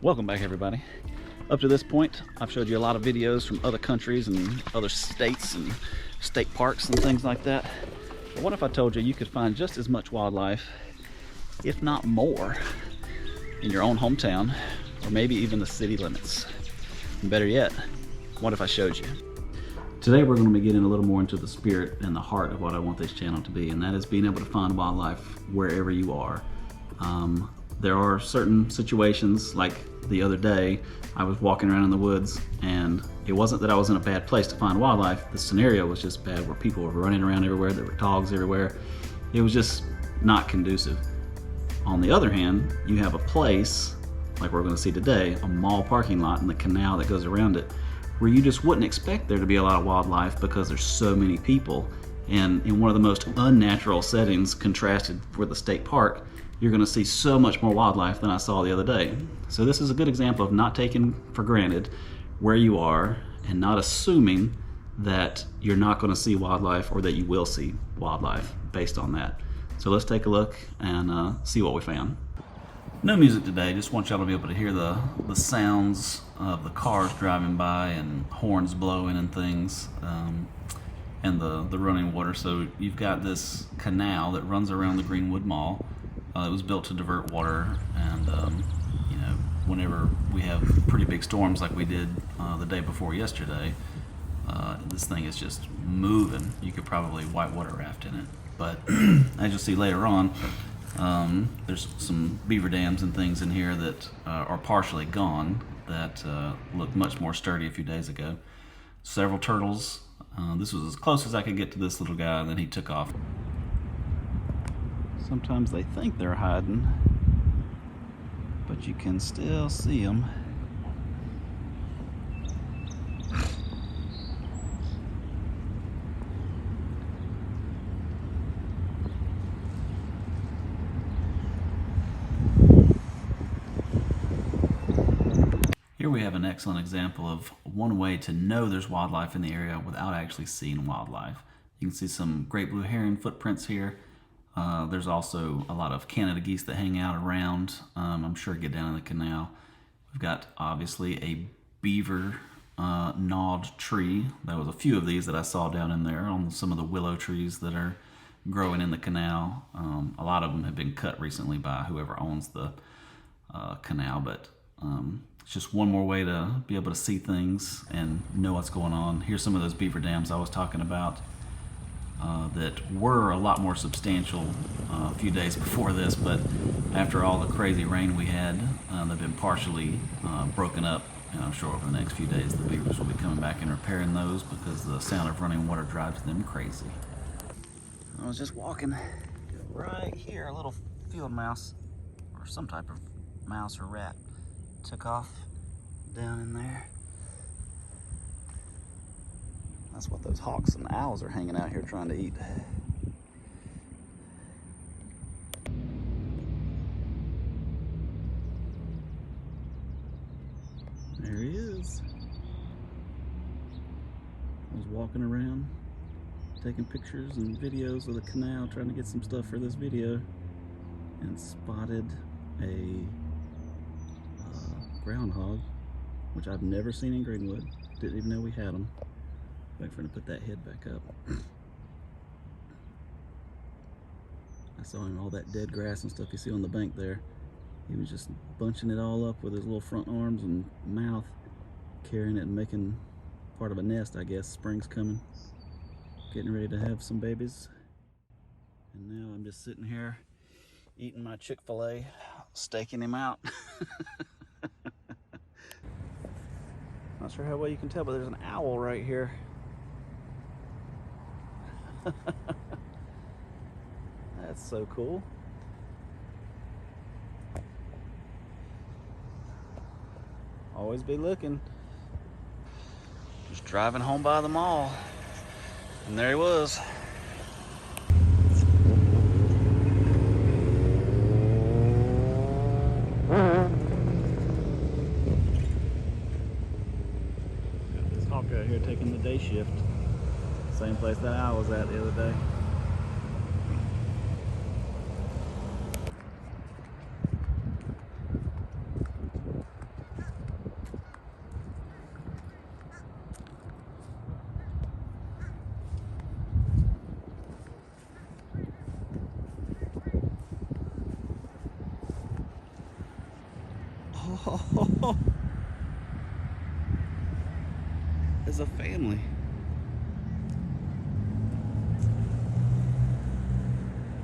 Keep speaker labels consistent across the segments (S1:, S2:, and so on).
S1: Welcome back, everybody. Up to this point, I've showed you a lot of videos from other countries and other states and state parks and things like that. But what if I told you you could find just as much wildlife, if not more, in your own hometown, or maybe even the city limits? And better yet, what if I showed you? Today we're going to be getting a little more into the spirit and the heart of what I want this channel to be, and that is being able to find wildlife wherever you are. There are certain situations, like the other day, I was walking around in the woods, and it wasn't that I was in a bad place to find wildlife. The scenario was just bad, where people were running around everywhere, there were dogs everywhere. It was just not conducive. On the other hand, you have a place, like we're going to see today, a mall parking lot and the canal that goes around it, where you just wouldn't expect there to be a lot of wildlife because there's so many people. And in one of the most unnatural settings, contrasted with the state park, you're going to see so much more wildlife than I saw the other day. So this is a good example of not taking for granted where you are and not assuming that you're not going to see wildlife or that you will see wildlife based on that. So let's take a look and see what we found. No music today, just want y'all to be able to hear the sounds of the cars driving by and horns blowing and things, and the running water. So you've got this canal that runs around the Greenwood Mall. It was built to divert water, and you know, whenever we have pretty big storms like we did the day before yesterday, this thing is just moving. You could probably whitewater raft in it. But as you'll see later on, there's some beaver dams and things in here that are partially gone that looked much more sturdy a few days ago. Several turtles. This was as close as I could get to this little guy, and then he took off. Sometimes they think they're hiding, but you can still see them. Here we have an excellent example of one way to know there's wildlife in the area without actually seeing wildlife. You can see some great blue heron footprints here. There's also a lot of Canada geese that hang out around. I'm sure get down in the canal. We've got obviously a beaver gnawed tree. There was a few of these that I saw down in there on some of the willow trees that are growing in the canal. A lot of them have been cut recently by whoever owns the canal, but it's just one more way to be able to see things and know what's going on. Here's some of those beaver dams I was talking about that were a lot more substantial a few days before this, but after all the crazy rain we had, they've been partially broken up, and I'm sure over the next few days the beavers will be coming back and repairing those because the sound of running water drives them crazy. I was just walking right here, a little field mouse, or some type of mouse or rat, took off down in there. That's what those hawks and owls are hanging out here trying to eat. There he is. I was walking around, taking pictures and videos of the canal, trying to get some stuff for this video, and spotted a groundhog, which I've never seen in Greenwood. Didn't even know we had them. Wait for him to put that head back up. I saw him, all that dead grass and stuff you see on the bank there. He was just bunching it all up with his little front arms and mouth, carrying it and making part of a nest, I guess. Spring's coming. Getting ready to have some babies. And now I'm just sitting here eating my Chick-fil-A, staking him out. Not sure how well you can tell, but there's an owl right here. That's so cool. Always be looking. Just driving home by the mall, and there he was. Got this hawk out here taking the day shift. Same place that I was at the other day. Oh, as a family.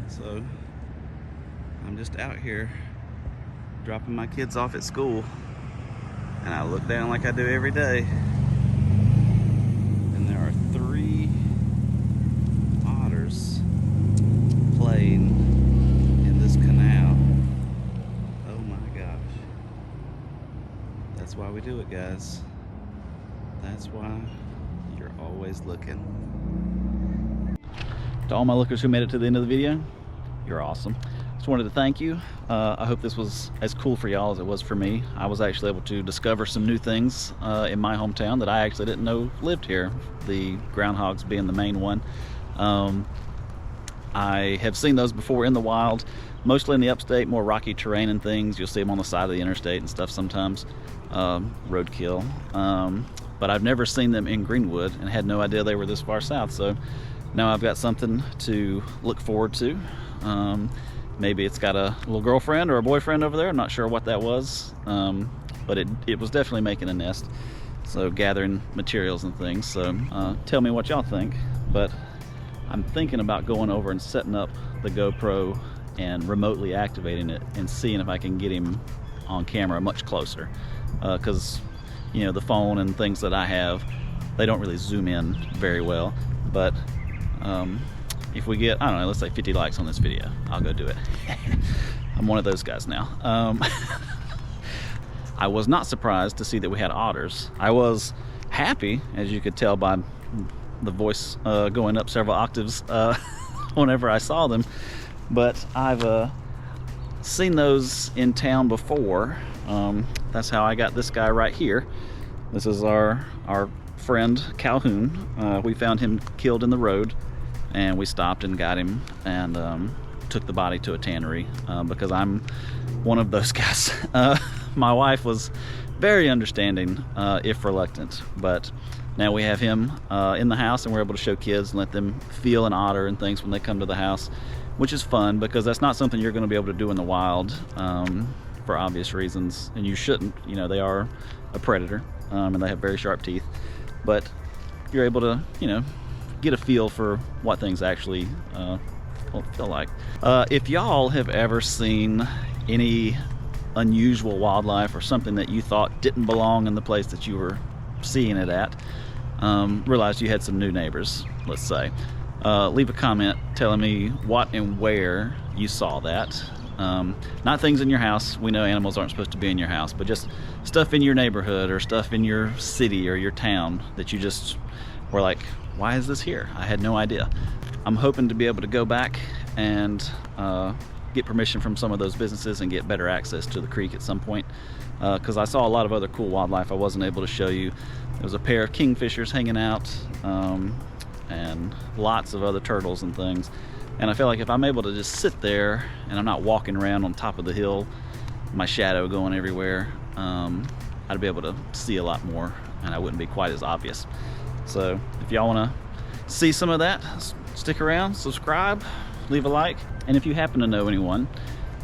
S1: So I'm just out here dropping my kids off at school, and I look down like I do every day, and there are 3 otters playing in this canal. Oh my gosh. That's why we do it, guys. That's why you're always looking. To all my lookers who made it to the end of the video, you're awesome. Just wanted to thank you. I hope this was as cool for y'all as it was for me. I was actually able to discover some new things in my hometown that I actually didn't know lived here, the groundhogs being the main one. I have seen those before in the wild, mostly in the upstate, more rocky terrain and things. You'll see them on the side of the interstate and stuff sometimes, roadkill. But I've never seen them in Greenwood and had no idea they were this far south. So now I've got something to look forward to. Maybe it's got a little girlfriend or a boyfriend over there. I'm not sure what that was, but it was definitely making a nest. So gathering materials and things. So tell me what y'all think. But I'm thinking about going over and setting up the GoPro and remotely activating it and seeing if I can get him on camera much closer. Because you know, the phone and things that I have, they don't really zoom in very well. But if we get, I don't know, let's say 50 likes on this video, I'll go do it. I'm one of those guys now. I was not surprised to see that we had otters. I was happy, as you could tell by the voice going up several octaves whenever I saw them. But I've seen those in town before. That's how I got this guy right here. This is our friend Calhoun. We found him killed in the road, and we stopped and got him and took the body to a tannery because I'm one of those guys. My wife was very understanding, if reluctant, but now we have him in the house, and we're able to show kids and let them feel an otter and things when they come to the house, which is fun because that's not something you're going to be able to do in the wild for obvious reasons, and you shouldn't. You know, they are a predator and they have very sharp teeth, but you're able to, you know, get a feel for what things actually feel like. If y'all have ever seen any unusual wildlife or something that you thought didn't belong in the place that you were seeing it at, realized you had some new neighbors, let's say, leave a comment telling me what and where you saw that. Not things in your house. We know animals aren't supposed to be in your house, but just stuff in your neighborhood or stuff in your city or your town that you just were like, why is this here? I had no idea. I'm hoping to be able to go back and get permission from some of those businesses and get better access to the creek at some point, because I saw a lot of other cool wildlife I wasn't able to show you. There was a pair of kingfishers hanging out and lots of other turtles and things, and I feel like if I'm able to just sit there and I'm not walking around on top of the hill, my shadow going everywhere, I'd be able to see a lot more and I wouldn't be quite as obvious. So if y'all want to see some of that, stick around, subscribe, leave a like, and if you happen to know anyone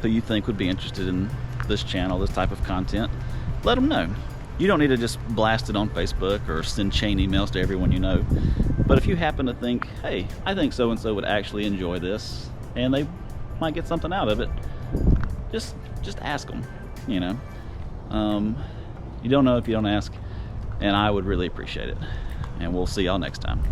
S1: who you think would be interested in this channel, this type of content, let them know. You don't need to just blast it on Facebook or send chain emails to everyone you know, but if you happen to think, hey, I think so-and-so would actually enjoy this and they might get something out of it, just ask them, you know. You don't know if you don't ask, and I would really appreciate it. And we'll see y'all next time.